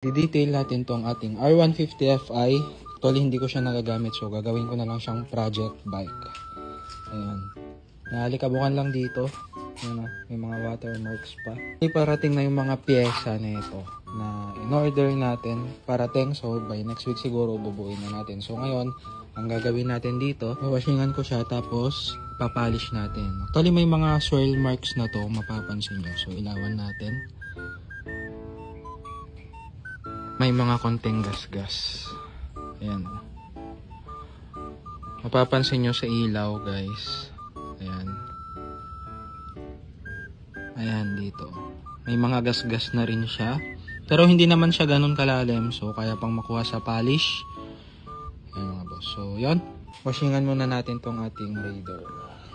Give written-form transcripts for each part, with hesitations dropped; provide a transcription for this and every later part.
Di-detail natin tong ating R150 Fi. Actually, hindi ko siya nagagamit, so gagawin ko na lang siyang project bike. Ayan. Nalikabukan lang dito. Ayan, may mga watermarks pa. Parating na yung mga pyesa na ito na in-order natin parating. So, by next week siguro bubuin na natin. So, ngayon, ang gagawin natin dito, washingan ko siya tapos papolish natin. Actually, may mga swirl marks na to, mapapansin nyo. So, ilawan natin. May mga konting gas-gas. Ayan. Mapapansin nyo sa ilaw, guys. Ayan. Ayan, dito. May mga gas-gas na rin siya. Pero hindi naman siya ganun kalalim. So, kaya pang makuha sa polish. Ayan mga boss. So, yun. Washingan muna natin tong ating Raider.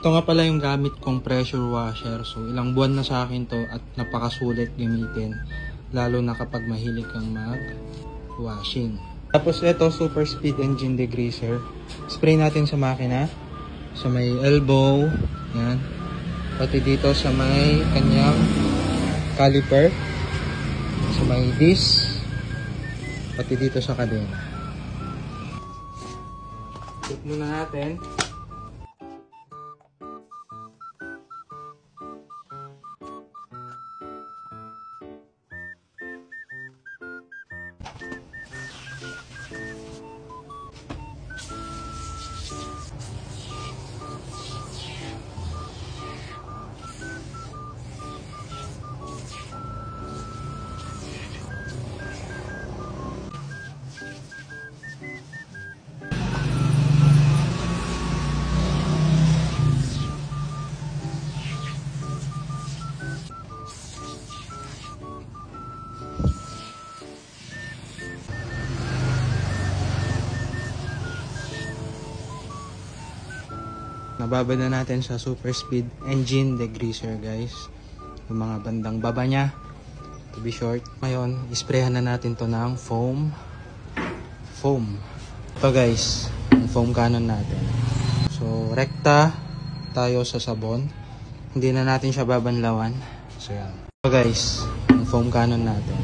Ito nga pala yung gamit kong pressure washer. So, ilang buwan na sa akin to at napakasulit gamitin. Lalo na kapag mahilig kang mag-washing. Tapos ito, super speed engine degreaser. Spray natin sa makina. Sa may elbow. Yan. Pati dito sa may kanyang caliper. Sa may disc. Pati dito sa kadena. Check muna natin. Nababad na natin sa super speed engine degreaser, guys. Yung mga bandang baba niya, to be short. Ngayon, isprayan na natin to ng foam. Ito guys, yung foam cannon natin. So, rekta tayo sa sabon. Hindi na natin siya babanlawan. So, yan. Ito guys, yung foam cannon natin.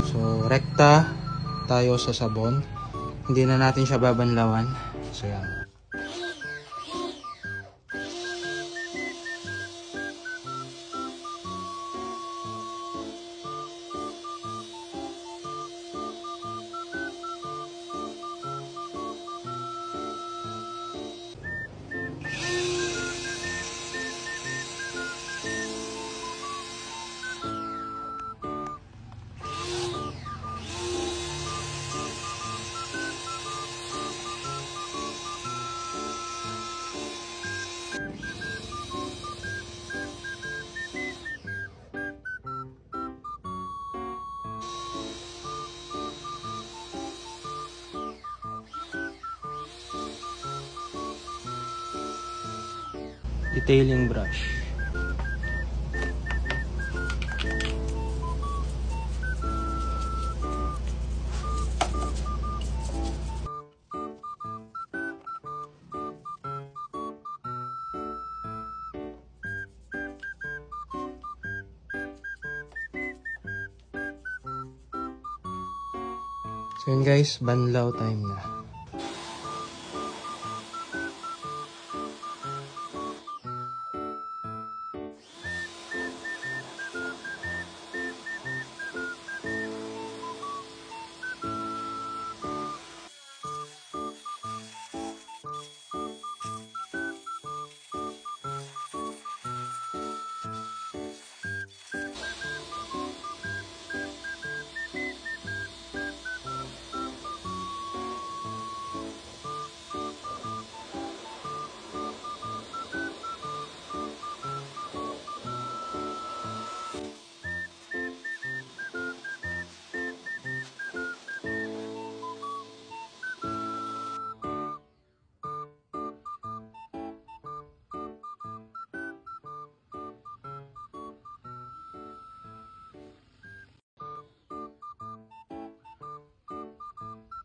So, rekta tayo sa sabon. Hindi na natin siya babanlawan. So, yan. Detailing brush. So yun guys, banlaw time na.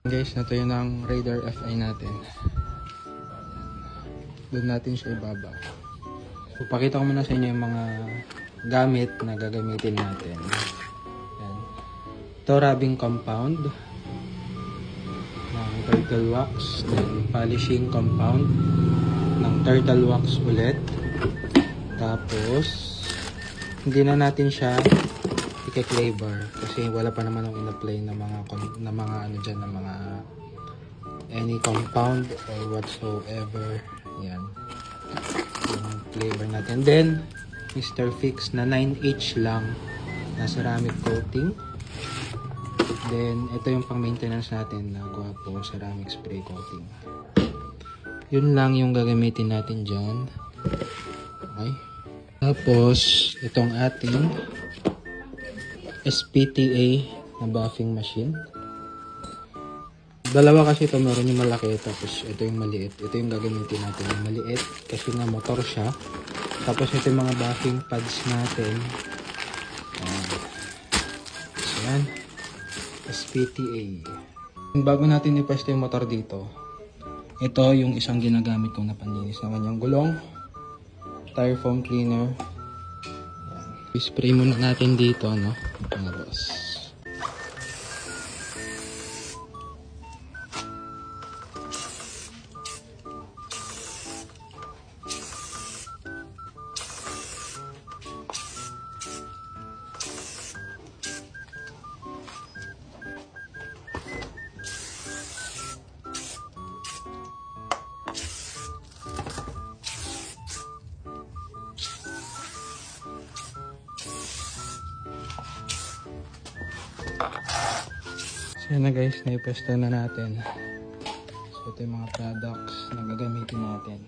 Guys, natuyo ng Raider Fi natin. Doon natin siya ibaba. So, pakita ko muna sa inyo yung mga gamit na gagamitin natin. Yan. Ito, rubbing compound ng turtle wax. Then, polishing compound ng turtle wax ulit. Tapos, hindi na natin siya i-flavor kasi wala pa naman ang in-apply na mga ano dyan, na mga any compound or whatsoever. Yan. Yung flavor natin. Then, Mr. Fix na 9H lang na ceramic coating. Then, ito yung pang maintenance natin na Guapo ceramic spray coating. Yun lang yung gagamitin natin dyan. Okay. Tapos, itong ating SPTA na buffing machine. Dalawa kasi ito, meron yung malaki, tapos ito yung maliit. Ito yung gagamitin natin, yung maliit, kasi nga motor siya. Tapos ito yung mga buffing pads natin. So yan, SPTA. Bago natin ipaste yung motor dito, ito yung isang ginagamit kong na panlinis naman, yung gulong, tire foam cleaner. Yan. I-spray muna natin dito, no, mga boss. So yun na guys, naipesto na natin. So ito yung mga products na gagamitin natin.